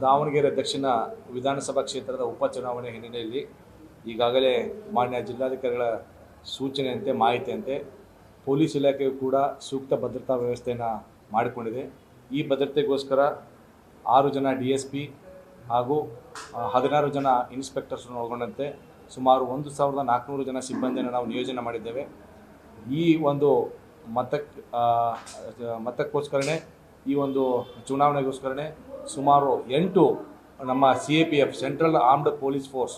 ದಾವಣಗೆರೆ ದಕ್ಷಿಣ ವಿಧಾನಸಭಾ ಕ್ಷೇತ್ರದ ಉಪಚುನಾವಣೆ ಹಿನ್ನೆಲೆಯಲ್ಲಿ ಈಗಾಗಲೇ ಮಾನ್ಯ ಜಿಲ್ಲಾಧಿಕಾರಿಗಳ ಸೂಚನೆಯಂತೆ ಮಾಹಿತಿಯಂತೆ ಪೊಲೀಸ್ ಇಲಾಖೆಯು ಕೂಡ ಸೂಕ್ತ ಭದ್ರತಾ ವ್ಯವಸ್ಥೆಯನ್ನು ಮಾಡಿಕೊಂಡಿದೆ. ಈ ಭದ್ರತೆಗೋಸ್ಕರ 6 ಜನ DSP ಹಾಗೂ 16 ಜನ ಇನ್ಸ್ಪೆಕ್ಟರ್ಸನ್ನು ಒಳಗೊಂಡಂತೆ ಸುಮಾರು 1400 ಜನ ಸಿಬ್ಬಂದಿಯನ್ನು ನಾವು ನಿಯೋಜನೆ ಮಾಡಿದ್ದೇವೆ. ಈ ಒಂದು ಮತಕ್ಕೋಸ್ಕರನೇ ಈ ಒಂದು ಚುನಾವಣೆಗೋಸ್ಕರನೇ ಸುಮಾರು 8 ನಮ್ಮ CAPF central armed police force,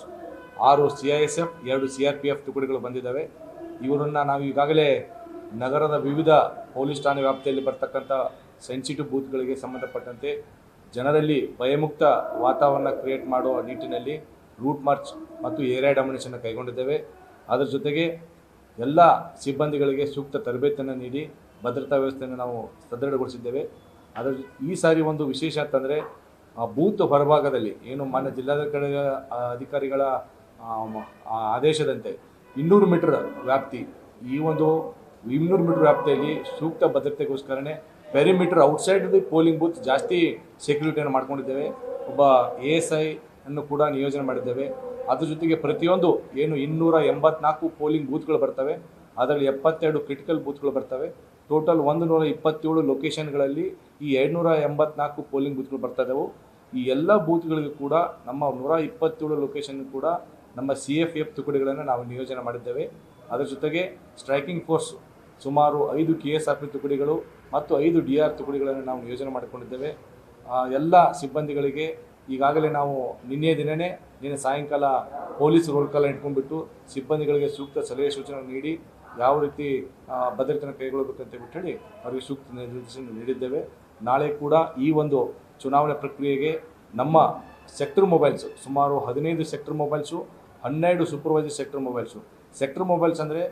6 CISF, 2 CRPF ತುಕಡಿಗಳು ಬಂದಿದ್ದಾವೆ. ಇವರನ್ನು ನಾವು ಈಗಾಗಲೇ ನಗರದ ವಿವಿಧ ಪೊಲೀಸ್ ಠಾಣೆ ವ್ಯಾಪ್ತಿಯಲ್ಲಿ ಬರ್ತಕ್ಕಂಥ ಸೆನ್ಸಿಟಿವ್ ಬೂತ್ಗಳಿಗೆ ಸಂಬಂಧಪಟ್ಟಂತೆ ಜನರಲ್ಲಿ ಭಯಮುಕ್ತ ವಾತಾವರಣ ಕ್ರಿಯೇಟ್ ಮಾಡುವ ನಿಟ್ಟಿನಲ್ಲಿ ರೂಟ್ ಮಾರ್ಚ್ ಮತ್ತು ಏರಿಯಾ ಡಾಮಿನೇಷನ್ ಕೈಗೊಂಡಿದ್ದೇವೆ. ಅದರ ಜೊತೆಗೆ ಎಲ್ಲ ಸಿಬ್ಬಂದಿಗಳಿಗೆ ಸೂಕ್ತ ತರಬೇತಿಯನ್ನು ನೀಡಿ ಭದ್ರತಾ ವ್ಯವಸ್ಥೆಯನ್ನು ನಾವು ಸದೃಢಗೊಳಿಸಿದ್ದೇವೆ. ಅದರ ಈ ಸಾರಿ ಒಂದು ವಿಶೇಷ ಅಂತಂದರೆ ಬೂತ್ ಹೊರಭಾಗದಲ್ಲಿ ಏನು ಮಾನ್ಯ ಅಧಿಕಾರಿಗಳ ಆದೇಶದಂತೆ 200 ಮೀಟರ್ ವ್ಯಾಪ್ತಿ, ಈ ಒಂದು 200 ಮೀಟರ್ ವ್ಯಾಪ್ತಿಯಲ್ಲಿ ಸೂಕ್ತ ಭದ್ರತೆಗೋಸ್ಕರನೇ perimeter outside the polling booth ಜಾಸ್ತಿ ಸೆಕ್ಯೂರಿಟಿಯನ್ನು ಮಾಡ್ಕೊಂಡಿದ್ದೇವೆ. ಒಬ್ಬ ASI ಅನ್ನು ಕೂಡ ನಿಯೋಜನೆ ಮಾಡಿದ್ದೇವೆ. ಅದ್ರ ಜೊತೆಗೆ ಪ್ರತಿಯೊಂದು ಏನು 284 ಪೋಲಿಂಗ್ ಬೂತ್ಗಳು ಬರ್ತವೆ, ಅದರಲ್ಲಿ 72 ಕ್ರಿಟಿಕಲ್ ಬೂತ್ಗಳು ಬರ್ತವೆ. ಟೋಟಲ್ 127 ಲೊಕೇಶನ್ಗಳಲ್ಲಿ ಈ 284 ಪೋಲಿಂಗ್ ಬೂತ್ಗಳು ಬರ್ತಾ ಇದ್ದವು. ಈ ಎಲ್ಲ ಬೂತ್ಗಳಿಗೂ ಕೂಡ ನಮ್ಮ 127 ಲೊಕೇಶನ್ ಕೂಡ ನಮ್ಮ CFF ತುಕಡಿಗಳನ್ನು ನಾವು ನಿಯೋಜನೆ ಮಾಡಿದ್ದೇವೆ. ಅದರ ಜೊತೆಗೆ ಸ್ಟ್ರೈಕಿಂಗ್ ಫೋರ್ಸ್ ಸುಮಾರು 5 KSRP ತುಕಡಿಗಳು ಮತ್ತು 5 DR ತುಕಡಿಗಳನ್ನು ನಾವು ನಿಯೋಜನೆ ಮಾಡಿಕೊಂಡಿದ್ದೇವೆ. ಎಲ್ಲ ಸಿಬ್ಬಂದಿಗಳಿಗೆ ಈಗಾಗಲೇ ನಾವು ನಿನ್ನೆ ಸಾಯಂಕಾಲ ಪೊಲೀಸ್ ರೋಲ್ ಕಾಲ್ ಇಟ್ಕೊಂಡ್ಬಿಟ್ಟು ಸಿಬ್ಬಂದಿಗಳಿಗೆ ಸೂಕ್ತ ಸಲಹೆ ಸೂಚನೆ ನೀಡಿ ಯಾವ ರೀತಿ ಭದ್ರತೆಯನ್ನು ಕೈಗೊಳ್ಳಬೇಕಂತ ಹೇಳಿ ಅವರಿಗೆ ಸೂಕ್ತ ನಿರ್ದೇಶನ ನೀಡಿದ್ದೇವೆ. ನಾಳೆ ಕೂಡ ಈ ಒಂದು ಚುನಾವಣೆ ಪ್ರಕ್ರಿಯೆಗೆ ನಮ್ಮ ಸೆಕ್ಟರ್ ಮೊಬೈಲ್ಸು ಸುಮಾರು 15 sector mobiles, 12 supervisor sector mobiles. Sector mobiles ಅಂದರೆ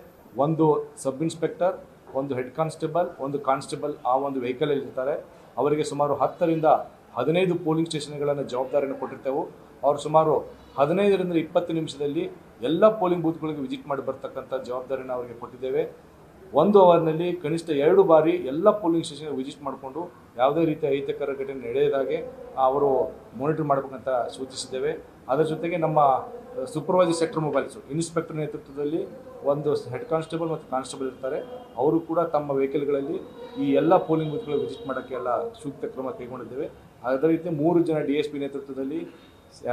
ಒಂದು ಸಬ್ ಇನ್ಸ್ಪೆಕ್ಟರ್, ಒಂದು ಹೆಡ್ ಕಾನ್ಸ್ಟೇಬಲ್, ಒಂದು ಕಾನ್ಸ್ಟೇಬಲ್ ಆ ಒಂದು ವೆಹಿಕಲಲ್ಲಿ ಇರ್ತಾರೆ. ಅವರಿಗೆ ಸುಮಾರು 10 ರಿಂದ 15 ಪೋಲಿಂಗ್ ಸ್ಟೇಷನ್ಗಳನ್ನು ಜವಾಬ್ದಾರಿಯನ್ನು ಕೊಟ್ಟಿರ್ತೇವೆ. ಅವರು ಸುಮಾರು 15 ರಿಂದ 20 ನಿಮಿಷದಲ್ಲಿ ಎಲ್ಲ ಪೋಲಿಂಗ್ ಬೂತ್ಗಳಿಗೆ ವಿಸಿಟ್ ಮಾಡಿ ಬರ್ತಕ್ಕಂಥ ಜವಾಬ್ದಾರಿಯನ್ನು ಅವರಿಗೆ ಕೊಟ್ಟಿದ್ದೇವೆ. 1 ಅವರ್ನಲ್ಲಿ ಕನಿಷ್ಠ 2 ಬಾರಿ ಎಲ್ಲ ಪೋಲಿಂಗ್ ಸ್ಟೇಷನ್ಗೆ ವಿಸಿಟ್ ಮಾಡಿಕೊಂಡು ಯಾವುದೇ ರೀತಿಯ ಅಹಿತಕರ ಘಟನೆ ನಡೆಯದಾಗೆ ಅವರು ಮಾನಿಟರ್ ಮಾಡಬೇಕಂತ ಸೂಚಿಸಿದ್ದೇವೆ. ಅದರ ಜೊತೆಗೆ ನಮ್ಮ ಸೂಪರ್ವೈಸರ್ ಸೆಕ್ಟರ್ ಮೊಬೈಲ್ಸು ಇನ್ಸ್ಪೆಕ್ಟರ್ ನೇತೃತ್ವದಲ್ಲಿ ಒಂದು ಹೆಡ್ ಕಾನ್ಸ್ಟೇಬಲ್ ಮತ್ತು ಕಾನ್ಸ್ಟೇಬಲ್ ಇರ್ತಾರೆ. ಅವರು ಕೂಡ ತಮ್ಮ ವೆಹಿಕಲ್ಗಳಲ್ಲಿ ಈ ಎಲ್ಲ ಪೋಲಿಂಗ್ ಬೂತ್ಗಳು ವಿಸಿಟ್ ಮಾಡೋಕ್ಕೆ ಎಲ್ಲ ಸೂಕ್ತ ಕ್ರಮ ಕೈಗೊಂಡಿದ್ದೇವೆ. ಅದೇ ರೀತಿ 3 ಜನ DSP ನೇತೃತ್ವದಲ್ಲಿ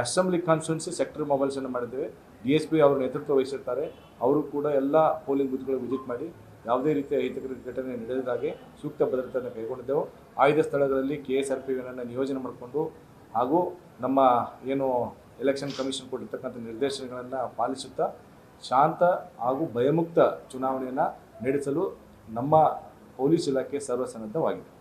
ಅಸೆಂಬ್ಲಿ ಕಾನ್ಸ್ಟಿಟ್ಯೂನ್ಸಿ ಸೆಕ್ಟರ್ ಮೊಬೈಲ್ಸನ್ನು ಮಾಡಿದ್ದೇವೆ. DSP ಅವರು ನೇತೃತ್ವ ವಹಿಸಿರ್ತಾರೆ. ಅವರು ಕೂಡ ಎಲ್ಲ ಪೋಲಿಂಗ್ ಬೂತ್ಗಳು ವಿಸಿಟ್ ಮಾಡಿ ಯಾವುದೇ ರೀತಿಯ ಅಹಿತಕರ ಘಟನೆ ನಡೆಯದಾಗೆ ಸೂಕ್ತ ಭದ್ರತೆಯನ್ನು ಕೈಗೊಂಡಿದ್ದೆವು. ಆಯ್ದ ಸ್ಥಳಗಳಲ್ಲಿ KSRPಯನ್ನು ನಿಯೋಜನೆ ಮಾಡಿಕೊಂಡು ಹಾಗೂ ನಮ್ಮ ಏನು ಎಲೆಕ್ಷನ್ ಕಮಿಷನ್ ಕೊಟ್ಟಿರ್ತಕ್ಕಂಥ ನಿರ್ದೇಶನಗಳನ್ನು ಪಾಲಿಸುತ್ತಾ ಶಾಂತ ಹಾಗೂ ಭಯಮುಕ್ತ ಚುನಾವಣೆಯನ್ನು ನಡೆಸಲು ನಮ್ಮ ಪೊಲೀಸ್ ಇಲಾಖೆ ಸರ್ವಸನ್ನದ್ಧವಾಗಿದೆ.